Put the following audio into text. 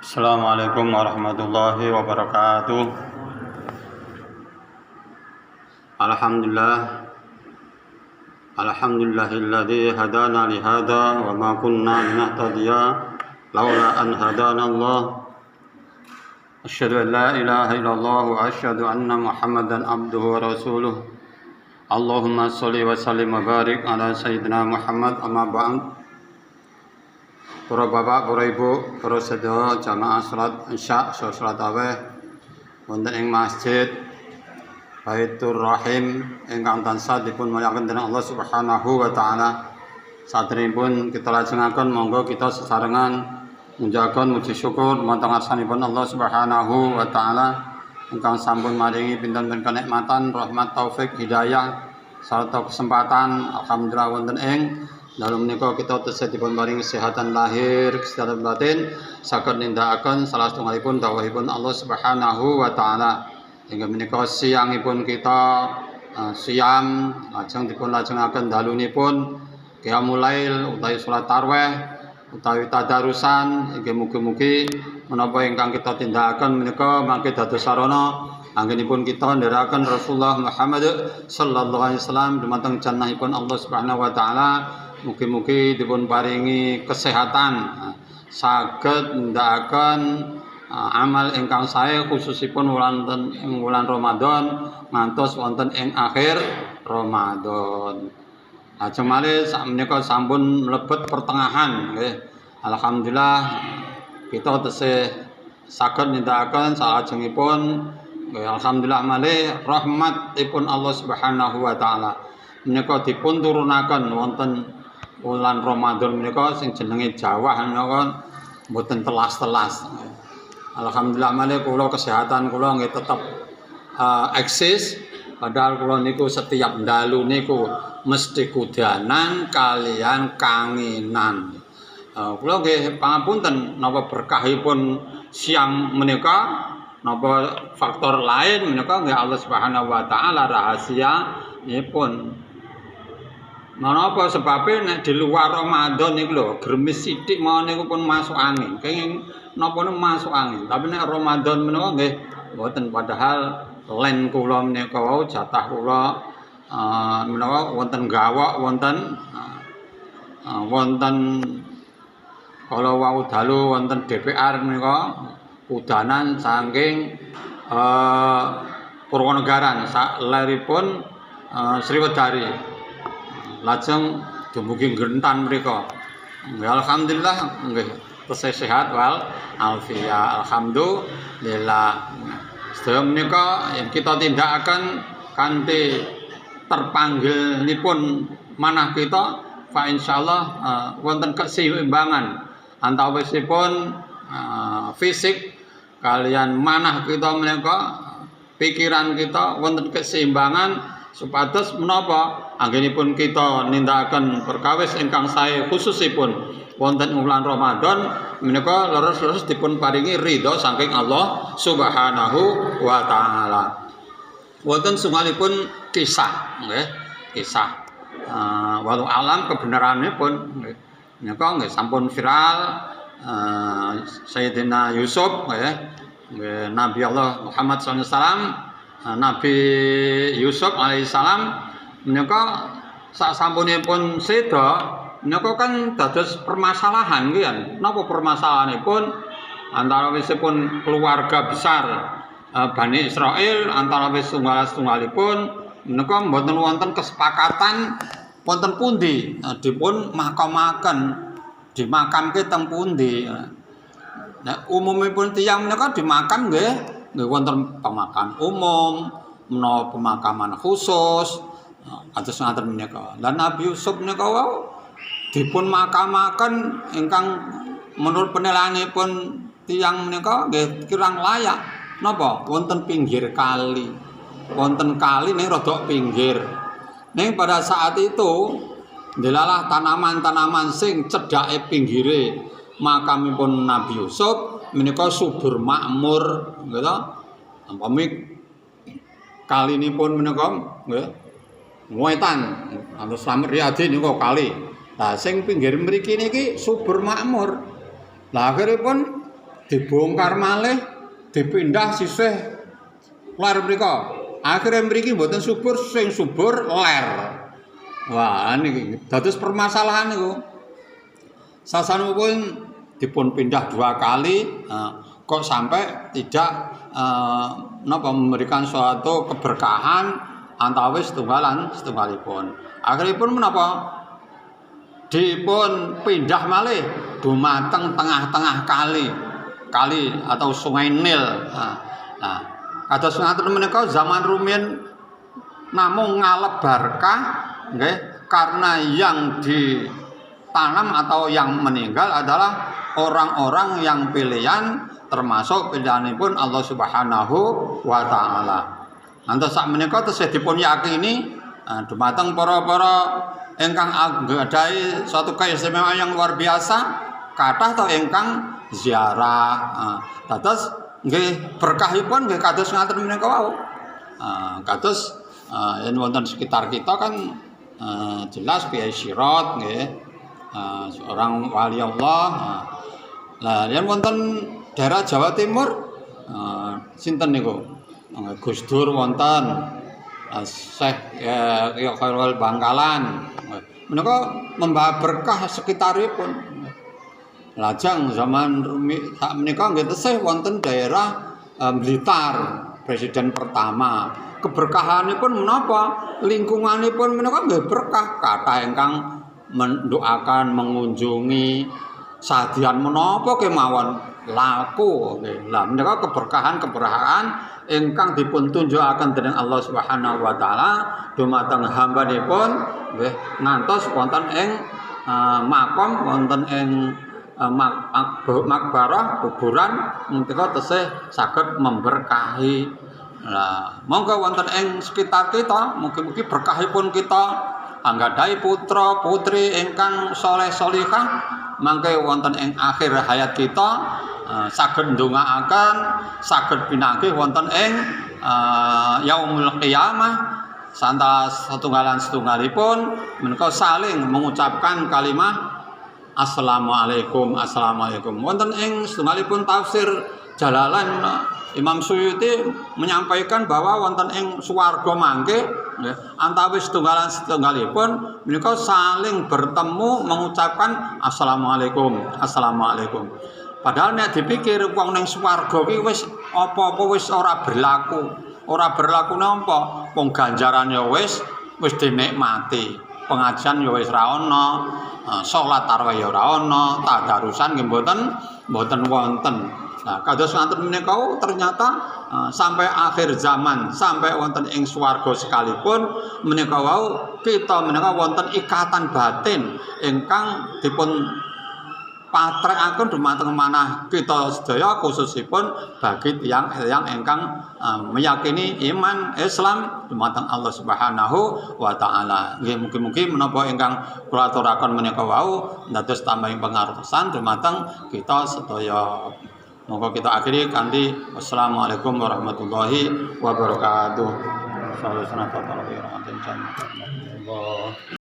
Assalamualaikum warahmatullahi wabarakatuh. Alhamdulillah. Alhamdulillahilladzi hadana li hada wa ma kunna linahtadiya laula an hadana Allah. Asyhadu an la ilaha illallah wa asyhadu anna Muhammadan abduhu wa rasuluh. Allahumma shalli wa sallim wa barik ala sayyidina Muhammad amma ba'd. Para bapak, para ibu, para sedaya jamaah salat Isya, salat tarawih wonten ing Masjid Baitur Rahim ingkang tansah dipun mulyakaken dening Allah Subhanahu wa taala. Saderengipun kita lajengaken monggo kita sesarengan munjahaken muji syukur dumateng ngarsanipun Allah Subhanahu wa taala ingkang sampun maringi pinten-pinten kenikmatan, rahmat, taufik, hidayah sarta kesempatan alhamdulillah wonten ing dalam menika kita tesih dipun paringi kesehatan lahir, kesehatan batin, saged nindakaken salah setunggalipun dawuhipun Allah Subhanahu wa taala. Hingga menika siangipun kita siam lajeng dipun lajengaken dalunipun qiyamul lail utawi salat tarawih utawi tadarusan. Inggih mugi-mugi menapa ingkang kita tindakaken menika mangke dados sarana anggenipun kita ndherekaken Rasulullah Muhammad sallallahu alaihi wasallam dumateng jannahipun Allah Subhanahu wa taala. Mugi-mugi dipun paringi kesehatan, saged nindakaken amal ingkang sae khususipun wonten ing wulan Ramadan ngantos wonten ing akhir Ramadan. Lajeng malih sakmenika sampun mlebet pertengahan nggih. Alhamdulillah kita tesih saged nindakaken salajengipun nggih alhamdulillah malih rahmatipun Allah Subhanahu wa taala. Menika dipun turunaken wonten wulan Ramadan menika sing jenenge jawah menika mboten telas-telas. Alhamdulillah malih kula kesehatan kula nggih tetep eksis padahal kula niku setiap dalu niku mesti kudanan kalian kanginan. Kula nggih pangapunten napa berkahipun siang menika napa faktor lain menika nggih Allah Subhanahu wa taala rahasianipun. Menapa sebabnya nek di luar Ramadan niku lho gremes sithik mawon niku pun masuk angin. Kenging napa niku masuk angin. Tapi nek Ramadan menika nggih mboten padahal len kula menika wau jatah kula menawa wonten gawok wonten kala wau dalu wonten DPR menika udanan saking Purwonegaran sak leripun Sriwedari. Lajeng dumugi gentan mriku. Alhamdulillah nggih tesih sehat wal alfiah. Alhamdulillah. Sedaya menika yang kita tindakaken kanthi terpanggilipun manah kita fa insyaallah wonten keseimbangan antawisipun fisik kalian manah kita menika pikiran kita wonten keseimbangan supados menapa anggenipun kita nindakaken perkawis ingkang sae khususipun wonten wulan Ramadan menika leres-leres dipun paringi ridho saking Allah Subhanahu wa taala. Wonten sungalipun kisah nggih, kisah walau alam kebenaranipun nggih. Menika nggih sampun viral Sayyidina Yusuf nggih, Nabi Allah Muhammad sallallahu alaihi wasallam. Nabi Yusuf alaihissalam menika sasampunipun seda menika kan dados permasalahan nggih kan. Napa permasalahanipun antawisipun keluarga besar Bani Israil antawis tunggal-tunggalipun menika mboten wonten kesepakatan wonten pundi dipun makamaken dimakamke teng pundi. Nah umumipun tiyang menika dimakam nggih wonten pemakaman umum, menawa pemakaman khusus, kados ngaten menika. Lan Nabi Yusuf menika wau dipun makamaken ingkang menurut penilaianipun tiyang menika nggih kirang layak. Napa? Wonten pinggir kali. Wonten kali ning rada pinggir. Ning pada saat itu delalah tanaman-tanaman sing cedhake pinggire makamipun Nabi Yusuf menika subur makmur gitu. Ampami kalinipun menika nggih wetan atau Slamet Riyadi niku kali. Lah sing pinggir mriki niki subur makmur. Lah akhiripun dibongkar malih, dipindah sisih ler mriku. Akhire mriki mboten subur, sing subur ler. Wah, niki dados permasalahan niku. Sasampunipun dipun pindah 2 kali, kok sampai tidak memberikan suatu keberkahan antawis setunggalipun. Akhiripun menapa? Dipun pindah malih dumateng tengah-tengah kali atau Sungai Nil. Nah, kados ngaten menika zaman rumiyin namung ngalep berkah nggih, karena yang ditanam atau yang meninggal adalah orang-orang yang pilihan, termasuk pilihanipun Allah Subhanahu wa taala. Ngantos sak menika tesih dipun yakini dumateng para ingkang anggadhahi suatu keistimewaan yang luar biasa, kathah to ingkang ziarah. Dados nggih berkahipun nggih kados ngaten menika wau. Kados yen wonten sekitar kita kan jelas Kiai Sirot nggih, seorang wali Allah. Lah yen wonten daerah Jawa Timur sinten niku? Gus Dur wonten, Syekh Khairul Bangkalan. Menika membawa berkah sekitaripun. Lajeng zaman sak menika nggih tesih wonten daerah Blitar, presiden pertama. Keberkahanipun menapa? Lingkunganipun menika nggih berkah, kathah ingkang mendoakan, mengunjungi, sadian menapa kemawon laku nggih. Lah menika keberkahan ingkang dipun tunjukaken dening Allah Subhanahu wa taala dumateng hambanipun nggih, ngantos wonten ing makom, wonten ing makbarah kuburan menika tesih saged memberkahi. Lah monggo wonten ing sekitar kita, mugi-mugi berkahipun kita anggadhahi putra putri ingkang saleh salihah, mangke wonten ing akhir hayat kita saged ndongaaken, saged pinanggih wonten ing yaumul qiyamah santa setunggalipun menika saling mengucapkan kalimat assalamualaikum. Wonten ing setunggalipun tafsir Jalalain, Imam Suyuti menyampaikan bahwa wonten ing swarga mangke antawis setunggalipun menika saling bertemu mengucapkan assalamualaikum. Padahal nek dipikir wong ning swarga ki wis apa-apa wis ora berlaku. Ora berlaku napa? Wong ganjarane wis dinikmati. Pengajian ya wis ra ono, salat tarawih ya ora ono, tadarusan nggih mboten wonten. Nah, kados ngaten menika ternyata sampai akhir zaman, sampai wonten ing swarga sekalipun menika wau kita menika wonten ikatan batin ingkang dipun patrekaken dumateng manah kita sedaya, khususipun bagi tiyang ingkang meyakini iman Islam dumateng Allah Subhanahu wa taala. Nggih mugi-mugi menapa ingkang kula aturaken menika wau dados tambahin pangartosan dumateng kita sedaya. Monggo kita akhiri kanthi wassalamualaikum warahmatullahi wabarakatuh. Sallallahu alaihi wasallam.